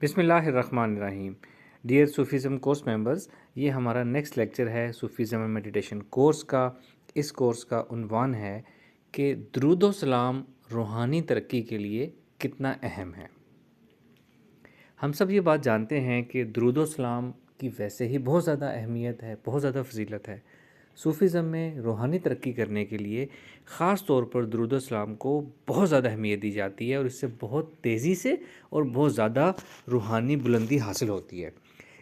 بسم اللہ الرحمن الرحیم. ڈیئر صوفیزم کورس ممبرز، یہ ہمارا نیکسٹ لیکچر ہے صوفیزم اینڈ میڈیٹیشن کورس کا. اس کورس کا عنوان ہے کہ درود و سلام روحانی ترقی کے لیے کتنا اہم ہے. ہم سب یہ بات جانتے ہیں کہ درود و سلام کی ویسے ہی بہت زیادہ اہمیت ہے، بہت زیادہ فضیلت ہے. صوفیزم میں روحانی ترقی کرنے کے لیے خاص طور پر درود و سلام کو بہت زیادہ اہمیت دی جاتی ہے اور اس سے بہت تیزی سے اور بہت زیادہ روحانی بلندی حاصل ہوتی ہے.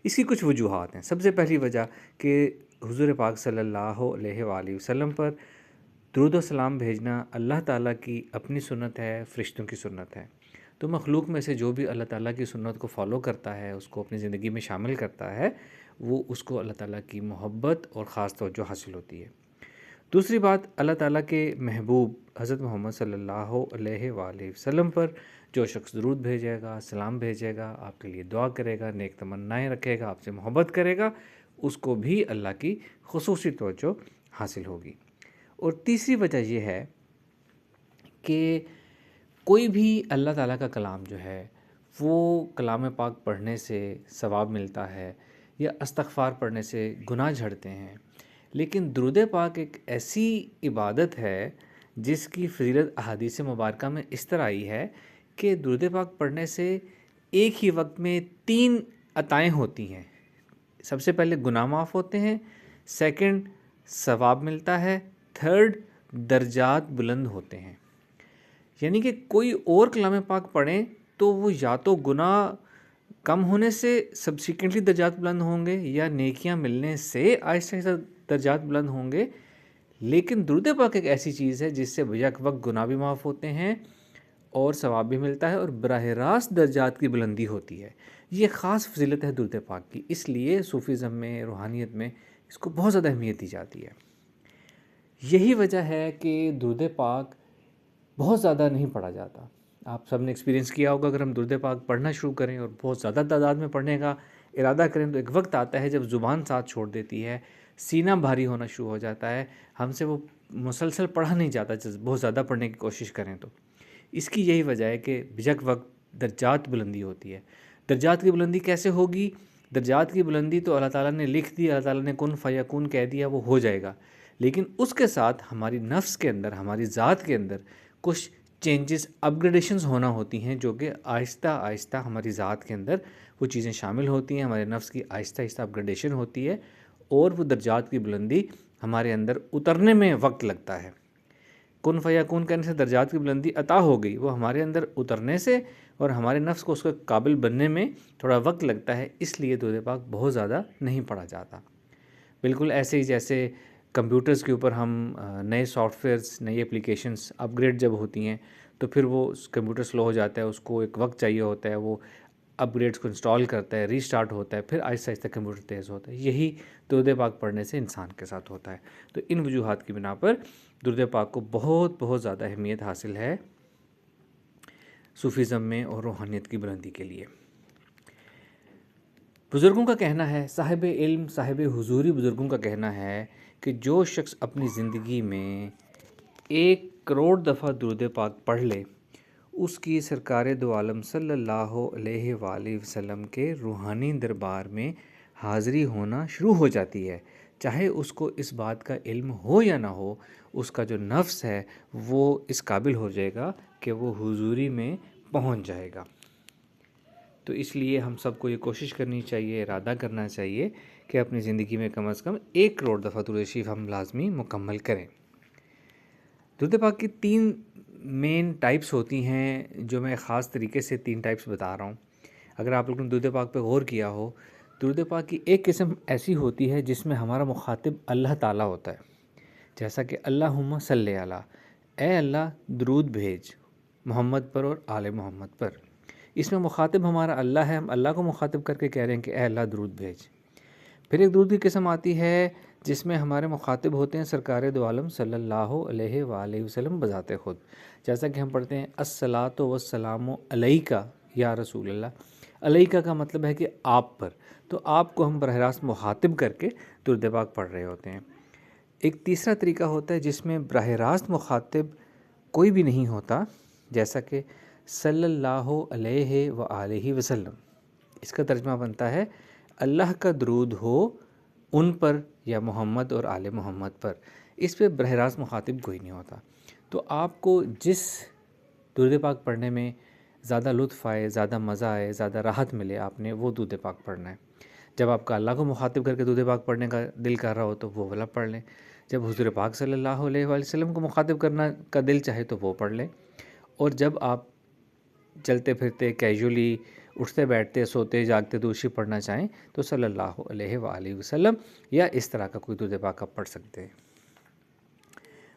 اس کی کچھ وجوہات ہیں. سب سے پہلی وجہ کہ حضور پاک صلی اللہ علیہ وآلہ وسلم پر درود و سلام بھیجنا اللہ تعالیٰ کی اپنی سنت ہے، فرشتوں کی سنت ہے. تو مخلوق میں سے جو بھی اللہ تعالیٰ کی سنت کو فالو کرتا ہے، اس کو اپنی زندگی میں شامل کرتا ہے، وہ اس کو اللہ تعالیٰ کی محبت اور خاص توجہ حاصل ہوتی ہے. دوسری بات، اللہ تعالیٰ کے محبوب حضرت محمد صلی اللہ علیہ وآلہ وسلم پر جو شخص درود بھیجے گا، سلام بھیجے گا، آپ کے لیے دعا کرے گا، نیک تمنائیں رکھے گا، آپ سے محبت کرے گا، اس کو بھی اللہ کی خصوصی توجہ حاصل ہوگی. اور تیسری وجہ یہ ہے کہ کوئی بھی اللہ تعالیٰ کا کلام جو ہے وہ کلام پاک پڑھنے سے ثواب ملتا ہے یا استغفار پڑھنے سے گناہ جھڑتے ہیں، لیکن درود پاک ایک ایسی عبادت ہے جس کی فضیلت احادیث مبارکہ میں اس طرح آئی ہے کہ درود پاک پڑھنے سے ایک ہی وقت میں 3 عطائیں ہوتی ہیں. سب سے پہلے گناہ معاف ہوتے ہیں، سیکنڈ ثواب ملتا ہے، تھرڈ درجات بلند ہوتے ہیں. یعنی کہ کوئی اور کلام پاک پڑھیں تو وہ یا تو گناہ کم ہونے سے سبسیکوینٹلی درجات بلند ہوں گے یا نیکیاں ملنے سے آہستہ آہستہ درجات بلند ہوں گے. لیکن درود پاک ایک ایسی چیز ہے جس سے بیک وقت گناہ بھی معاف ہوتے ہیں اور ثواب بھی ملتا ہے اور براہ راست درجات کی بلندی ہوتی ہے. یہ خاص فضیلت ہے درود پاک کی، اس لیے صوفیزم میں، روحانیت میں اس کو بہت زیادہ اہمیت دی جاتی ہے. یہی وجہ ہے کہ درود پاک بہت زیادہ نہیں پڑھا جاتا. آپ سب نے ایکسپیرینس کیا ہوگا، اگر ہم درود پاک پڑھنا شروع کریں اور بہت زیادہ تعداد میں پڑھنے کا ارادہ کریں تو ایک وقت آتا ہے جب زبان ساتھ چھوڑ دیتی ہے، سینہ بھاری ہونا شروع ہو جاتا ہے، ہم سے وہ مسلسل پڑھا نہیں جاتا بہت زیادہ پڑھنے کی کوشش کریں تو. اس کی یہی وجہ ہے کہ بیک وقت درجات بلندی ہوتی ہے. درجات کی بلندی کیسے ہوگی؟ درجات کی بلندی تو اللہ تعالیٰ نے لکھ دی، اللہ تعالیٰ نے کن فیکون کہہ دیا، وہ ہو جائے گا. لیکن اس کے ساتھ ہماری نفس کے اندر، ہماری ذات کے اندر کچھ چینجز، اپگریڈیشنز ہونا ہوتی ہیں جو کہ آہستہ آہستہ ہماری ذات کے اندر وہ چیزیں شامل ہوتی ہیں، ہمارے نفس کی آہستہ آہستہ اپگریڈیشن ہوتی ہے اور وہ درجات کی بلندی ہمارے اندر اترنے میں وقت لگتا ہے. کن فیکون کہنے سے درجات کی بلندی عطا ہو گئی، وہ ہمارے اندر اترنے سے اور ہمارے نفس کو اس کے قابل بننے میں تھوڑا وقت لگتا ہے. اس لیے درود پاک بہت زیادہ نہیں پڑھا جاتا. بالکل ایسے ہی جیسے کمپیوٹرز کے اوپر ہم نئے سافٹ ویئرز، نئی اپلیکیشنز اپگریڈ جب ہوتی ہیں تو پھر وہ کمپیوٹر سلو ہو جاتا ہے، اس کو ایک وقت چاہیے ہوتا ہے، وہ اپگریڈز کو انسٹال کرتا ہے، ری اسٹارٹ ہوتا ہے، پھر آہستہ آہستہ کمپیوٹر تیز ہوتا ہے. یہی درود پاک پڑھنے سے انسان کے ساتھ ہوتا ہے. تو ان وجوہات کی بنا پر درود پاک کو بہت زیادہ اہمیت حاصل ہے صوفیزم میں اور روحانیت کی بلندی کے لیے. بزرگوں کا کہنا ہے، صاحب علم، صاحب حضوری بزرگوں کا کہنا ہے کہ جو شخص اپنی زندگی میں 1 کروڑ دفعہ درود پاک پڑھ لے، اس کی سرکار دو عالم صلی اللہ علیہ وآلہ وسلم کے روحانی دربار میں حاضری ہونا شروع ہو جاتی ہے. چاہے اس کو اس بات کا علم ہو یا نہ ہو، اس کا جو نفس ہے وہ اس قابل ہو جائے گا کہ وہ حضوری میں پہنچ جائے گا. تو اس لیے ہم سب کو یہ کوشش کرنی چاہیے، ارادہ کرنا چاہیے کہ اپنی زندگی میں کم از کم 1 کروڑ دفعہ درود شریف ہم لازمی مکمل کریں. درود پاک کی 3 مین ٹائپس ہوتی ہیں، جو میں خاص طریقے سے 3 ٹائپس بتا رہا ہوں. اگر آپ لوگوں نے درود پاک پہ غور کیا ہو، درود پاک کی ایک قسم ایسی ہوتی ہے جس میں ہمارا مخاطب اللہ تعالیٰ ہوتا ہے، جیسا کہ اللہم صلی علی، اے اللہ درود بھیج محمد پر اور آل محمد پر. اس میں مخاطب ہمارا اللہ ہے، ہم اللہ کو مخاطب کر کے کہہ رہے ہیں کہ اے اللہ درود بھیج. پھر ایک درود کی قسم آتی ہے جس میں ہمارے مخاطب ہوتے ہیں سرکار دو عالم صلی اللہ علیہ وآلہ وسلم بذات خود، جیسا کہ ہم پڑھتے ہیں الصلاۃ والسلام علیک یا رسول اللہ. علیک کا مطلب ہے کہ آپ پر، تو آپ کو ہم براہ راست مخاطب کر کے درود پاک پڑھ رہے ہوتے ہیں. ایک تیسرا طریقہ ہوتا ہے جس میں براہ راست مخاطب کوئی بھی نہیں ہوتا، جیسا کہ صلی اللہ علیہ وآلہ وسلم. اس کا ترجمہ بنتا ہے اللہ کا درود ہو ان پر یا محمد اور آل محمد پر. اس پہ براہ راست مخاطب کوئی نہیں ہوتا. تو آپ کو جس درود پاک پڑھنے میں زیادہ لطف آئے، زیادہ مزہ آئے، زیادہ راحت ملے، آپ نے وہ درود پاک پڑھنا ہے. جب آپ کا اللہ کو مخاطب کر کے درود پاک پڑھنے کا دل کر رہا ہو تو وہ والا پڑھ لیں. جب حضور پاک صلی اللہ علیہ وآلہ وسلم کو مخاطب کرنا کا دل چاہے تو وہ پڑھ لیں. اور جب آپ چلتے پھرتے کیجولی اٹھتے بیٹھتے سوتے جاگتے دوشی پڑھنا چاہیں تو صلی اللہ علیہ وآلہ وسلم یا اس طرح کا کوئی درود پاک آپ پڑھ سکتے ہیں.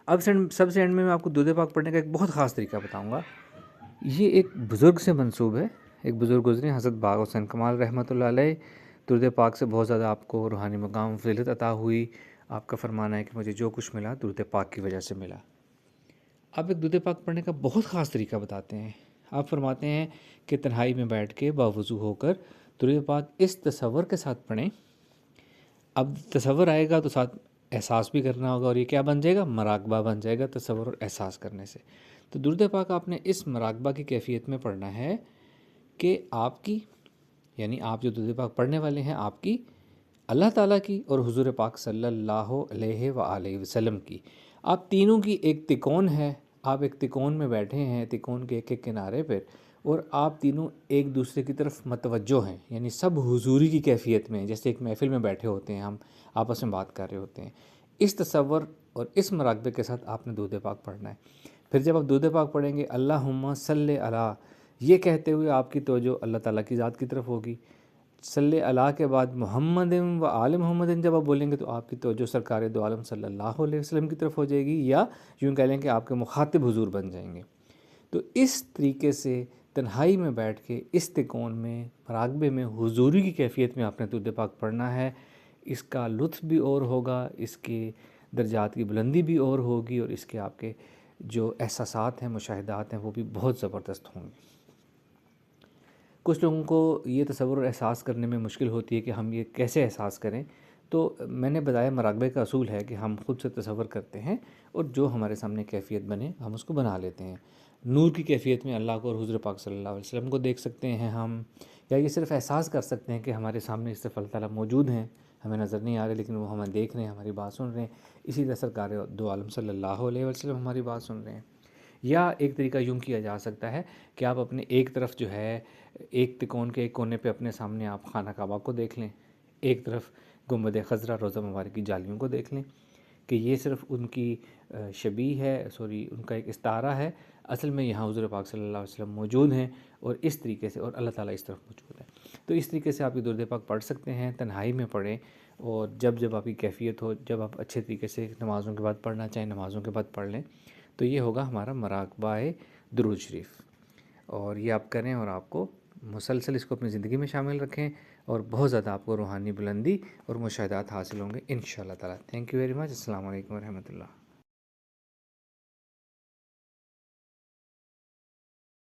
اب سب سے اینڈ میں آپ کو درود پاک پڑھنے کا ایک بہت خاص طریقہ بتاؤں گا. یہ ایک بزرگ سے منسوب ہے. ایک بزرگ گزرے حضرت باغ حسین کمال رحمۃ اللہ علیہ. درود پاک سے بہت زیادہ آپ کو روحانی مقام فضیلت عطا ہوئی. آپ کا فرمانا ہے کہ مجھے جو کچھ ملا درود پاک کی وجہ سے ملا. آپ ایک درود پاک پڑھنے کا بہت خاص طریقہ بتاتے ہیں. آپ فرماتے ہیں کہ تنہائی میں بیٹھ کے باوضو ہو کر درود پاک اس تصور کے ساتھ پڑھیں. اب تصور آئے گا تو ساتھ احساس بھی کرنا ہوگا، اور یہ کیا بن جائے گا؟ مراقبہ بن جائے گا تصور اور احساس کرنے سے. تو درود پاک آپ نے اس مراقبہ کی کیفیت میں پڑھنا ہے کہ آپ کی، یعنی آپ جو درود پاک پڑھنے والے ہیں، آپ کی، اللہ تعالیٰ کی اور حضور پاک صلی اللہ علیہ وآلہ وسلم کی، آپ تینوں کی ایک تکون ہے. آپ ایک تکون میں بیٹھے ہیں، تکون کے ایک ایک کنارے پر، اور آپ تینوں ایک دوسرے کی طرف متوجہ ہیں، یعنی سب حضوری کی کیفیت میں، جیسے ایک محفل میں بیٹھے ہوتے ہیں، ہم آپس میں بات کر رہے ہوتے ہیں. اس تصور اور اس مراقبے کے ساتھ آپ نے درود پاک پڑھنا ہے. پھر جب آپ درود پاک پڑھیں گے اللہم صلی علی، یہ کہتے ہوئے آپ کی توجہ اللہ تعالیٰ کی ذات کی طرف ہوگی. صلی اللہ کے بعد محمد و آل محمد جب آپ بولیں گے تو آپ کی توجہ سرکار دو عالم صلی اللہ علیہ وسلم کی طرف ہو جائے گی، یا یوں کہہ لیں کہ آپ کے مخاطب حضور بن جائیں گے. تو اس طریقے سے تنہائی میں بیٹھ کے استقون میں، مراقبے میں، حضوری کی کیفیت میں آپ نے درود پاک پڑھنا ہے. اس کا لطف بھی اور ہوگا، اس کے درجات کی بلندی بھی اور ہوگی، اور اس کے آپ کے جو احساسات ہیں، مشاہدات ہیں، وہ بھی بہت زبردست ہوں گے. کچھ لوگوں کو یہ تصور اور احساس کرنے میں مشکل ہوتی ہے کہ ہم یہ کیسے احساس کریں. تو میں نے بتایا مراقبے کا اصول ہے کہ ہم خود سے تصور کرتے ہیں، اور جو ہمارے سامنے کیفیت بنے ہم اس کو بنا لیتے ہیں. نور کی کیفیت میں اللہ کو اور حضور پاک صلی اللہ علیہ وسلم کو دیکھ سکتے ہیں ہم، یا یہ صرف احساس کر سکتے ہیں کہ ہمارے سامنے اس طرف اللہ تعالیٰ موجود ہیں، ہمیں نظر نہیں آ رہے لیکن وہ ہمیں دیکھ رہے ہیں، ہماری بات سن رہے ہیں. اسی طرح سرکار دو عالم صلی اللہ علیہ وسلم ہماری بات سن رہے ہیں. یا ایک طریقہ یوں کیا جا سکتا ہے کہ آپ اپنے ایک طرف جو ہے، ایک تکون کے ایک کونے پہ اپنے سامنے آپ خانہ کعبہ کو دیکھ لیں، ایک طرف گنبد خضرا روضہ مبارک کی جالیوں کو دیکھ لیں کہ یہ صرف ان کی شبیہ ہے، ان کا ایک استعارہ ہے. اصل میں یہاں حضور پاک صلی اللہ علیہ وسلم موجود ہیں، اور اس طریقے سے، اور اللہ تعالیٰ اس طرف موجود ہے. تو اس طریقے سے آپ یہ درود پاک پڑھ سکتے ہیں، تنہائی میں پڑھیں. اور جب آپ کی کیفیت ہو، جب آپ اچھے طریقے سے نمازوں کے بعد پڑھنا چاہیں نمازوں کے بعد پڑھ لیں. تو یہ ہوگا ہمارا مراقبہ درود شریف. اور یہ آپ کریں، اور آپ کو مسلسل اس کو اپنی زندگی میں شامل رکھیں، اور بہت زیادہ آپ کو روحانی بلندی اور مشاہدات حاصل ہوں گے انشاءاللہ تعالیٰ. Thank you very much. السلام علیکم ورحمۃ اللہ.